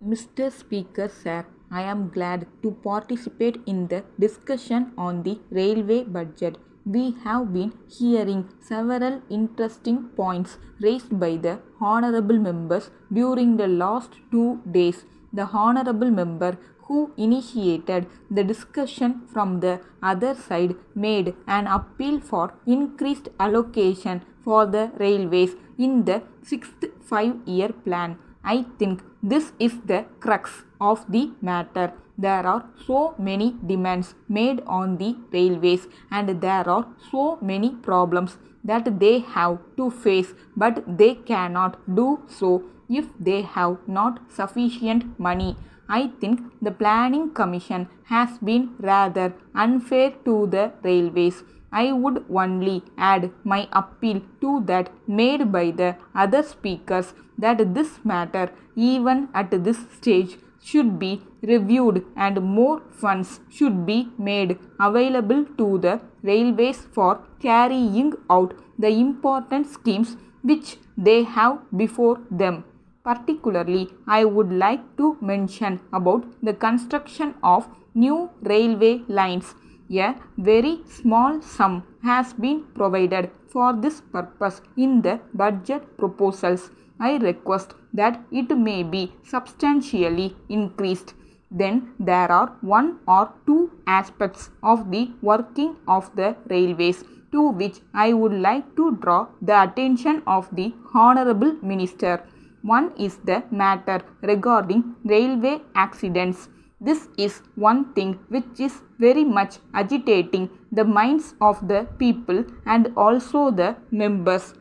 Mr. Speaker, sir, I am glad to participate in the discussion on the railway budget. We have been hearing several interesting points raised by the honorable members during the last 2 days. The honorable member who initiated the discussion from the other side made an appeal for increased allocation for the railways in the sixth 5-year plan. I think this is the crux of the matter. There are so many demands made on the railways and there are so many problems that they have to face, but they cannot do so if they have not sufficient money. I think the Planning Commission has been rather unfair to the railways. I would only add my appeal to that made by the other speakers that this matter, even at this stage, should be reviewed and more funds should be made available to the railways for carrying out the important schemes which they have before them. Particularly, I would like to mention about the construction of new railway lines. A very small sum has been provided for this purpose in the budget proposals. I request that it may be substantially increased. Then there are one or two aspects of the working of the railways to which I would like to draw the attention of the Honorable Minister. One is the matter regarding railway accidents. This is one thing which is very much agitating the minds of the people and also the members.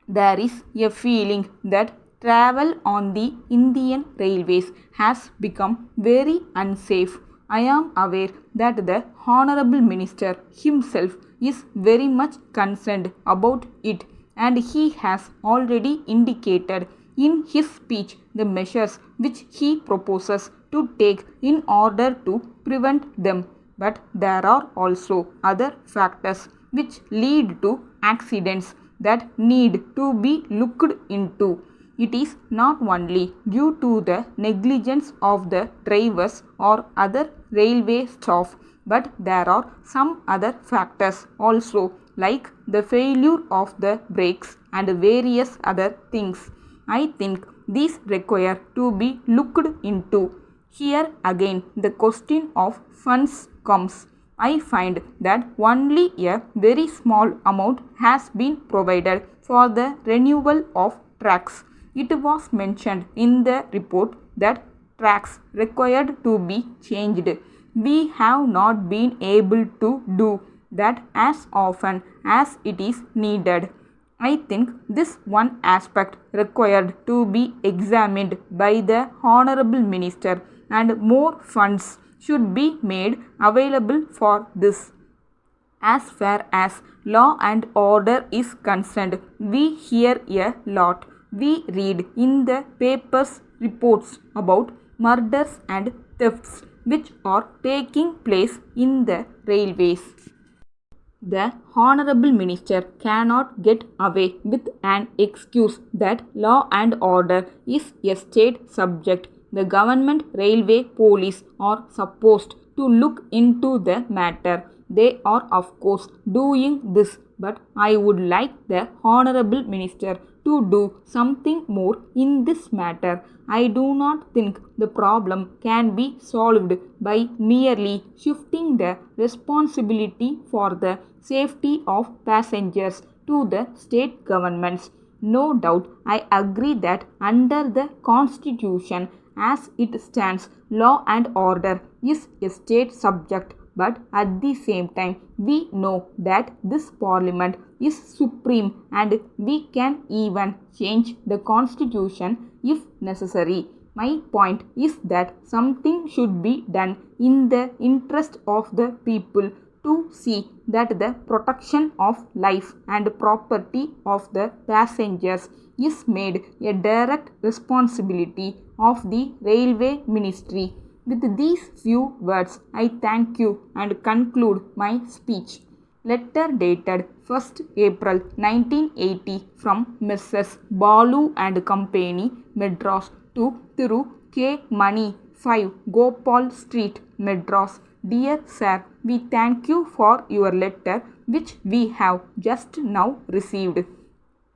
There is a feeling that travel on the Indian railways has become very unsafe. I am aware that the Honorable Minister himself is very much concerned about it and he has already indicated in his speech the measures which he proposes to take in order to prevent them. But there are also other factors which lead to accidents that need to be looked into. It is not only due to the negligence of the drivers or other railway staff, but there are some other factors also, like the failure of the brakes and various other things. I think these require to be looked into. Here again the question of funds comes. I find that only a very small amount has been provided for the renewal of tracks. It was mentioned in the report that tracks required to be changed. We have not been able to do that as often as it is needed. I think this one aspect required to be examined by the Honorable Minister and more funds should be made available for this. As far as law and order is concerned, we hear a lot. We read in the papers reports about murders and thefts which are taking place in the railways. The Honorable Minister cannot get away with an excuse that law and order is a state subject. The government railway police are supposed to look into the matter. They are of course doing this, but I would like the Honorable Minister to do something more in this matter. I do not think the problem can be solved by merely shifting the responsibility for the safety of passengers to the state governments. No doubt, I agree that under the Constitution as it stands, law and order is a state subject, but at the same time, we know that this Parliament is supreme and we can even change the Constitution if necessary. My point is that something should be done in the interest of the people to see that the protection of life and property of the passengers is made a direct responsibility of the Railway Ministry. With these few words, I thank you and conclude my speech. Letter dated 1st April 1980 from Mrs. Balu and Company, Madras to Thiru K. Mani, 5, Gopal Street, Madras. Dear Sir, we thank you for your letter which we have just now received.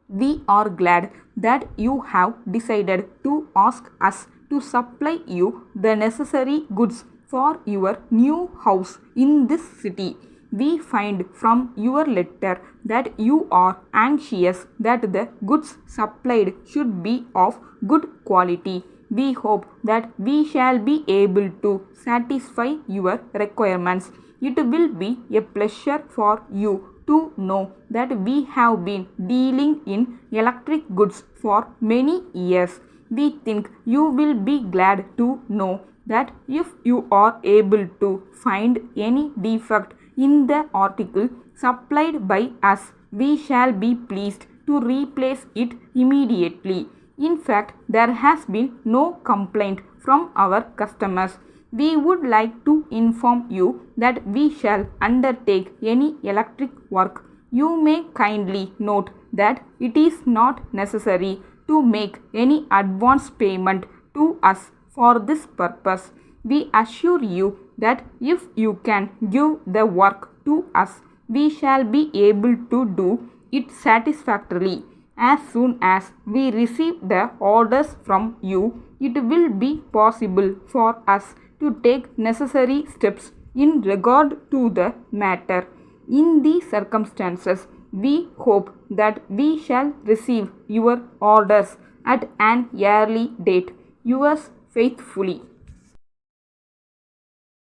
We are glad that you have decided to ask us to supply you the necessary goods for your new house in this city. We find from your letter that you are anxious that the goods supplied should be of good quality. We hope that we shall be able to satisfy your requirements. It will be a pleasure for you to know that we have been dealing in electric goods for many years. We think you will be glad to know that if you are able to find any defect in the article supplied by us, we shall be pleased to replace it immediately. In fact, there has been no complaint from our customers. We would like to inform you that we shall undertake any electric work. You may kindly note that it is not necessary to make any advance payment to us for this purpose. We assure you that if you can give the work to us, we shall be able to do it satisfactorily. As soon as we receive the orders from you, it will be possible for us to take necessary steps in regard to the matter. In these circumstances, we hope that we shall receive your orders at an early date. Yours faithfully.